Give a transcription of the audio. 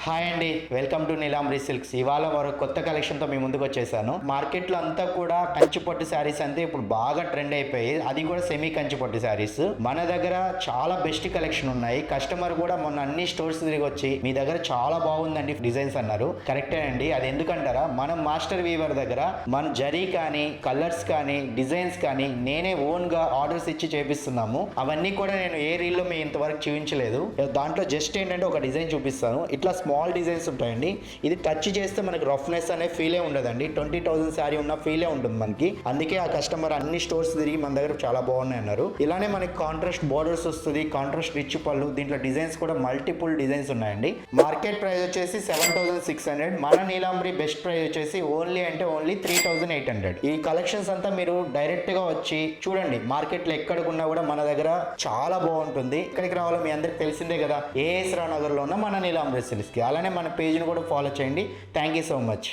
Hi అండి, welcome to Neelambari silks. ఇవాళ మరో కొత్త కలెక్షన్తో మీ ముందుకు వచ్చేసాను. మార్కెట్లో అంతా కూడా కంచిపట్టు శారీస్ అంతే ఇప్పుడు బాగా ట్రెండ్ అయిపోయి, అది కూడా సెమీ కంచిపట్టు శారీస్. మన దగ్గర చాలా బెస్ట్ కలెక్షన్ ఉన్నాయి. కస్టమర్ కూడా మొన్న అన్ని స్టోర్స్ తిరిగి వచ్చి మీ దగ్గర చాలా బాగుందండి డిజైన్స్ అన్నారు. కరెక్టే అండి. అది ఎందుకంటారా, మనం మాస్టర్ వీవర్ దగ్గర మన జరీ కానీ కలర్స్ కానీ డిజైన్స్ కానీ నేనే ఓన్ గా ఆర్డర్స్ ఇచ్చి చేపిస్తున్నాము. అవన్నీ కూడా నేను ఏ రీల్లో మీ ఇంతవరకు చూపించలేదు. దాంట్లో జస్ట్ ఏంటంటే ఒక డిజైన్ చూపిస్తాను. ఇట్లా స్మాల్ డిజైన్స్ ఉంటాయండి. ఇది టచ్ చేస్తే మనకి రఫ్నెస్ అనే ఫీలే ఉండదండి. 20,000 శారీ ఉన్న ఫీలే ఉంటుంది మనకి. అందుకే ఆ కస్టమర్ అన్ని స్టోర్స్ తిరిగి మన దగ్గర చాలా బాగున్నాయి అన్నారు. ఇలానే మనకి కాంట్రాస్ట్ బోర్డర్స్ వస్తుంది, కాంట్రాస్ట్ రిచ్ పళ్ళు. దీంట్లో డిజైన్స్ కూడా మల్టిపుల్ డిజైన్స్ ఉన్నాయండి. మార్కెట్ ప్రైస్ వచ్చేసి 7,600. మన నీలాంబరి బెస్ట్ ప్రైస్ వచ్చేసి ఓన్లీ 3,800. ఈ కలెక్షన్స్ అంతా మీరు డైరెక్ట్ గా వచ్చి చూడండి. మార్కెట్ లో ఎక్కడికున్నా కూడా మన దగ్గర చాలా బాగుంటుంది. ఇక్కడికి రావాలో మీ అందరికి తెలిసిందే కదా, ఏఎస్ రావు నగర్ లో ఉన్న మన నీలాంబరి సిల్క్స్ కి. అలానే మన పేజ్ని కూడా ఫాలో చేయండి. Thank you so much.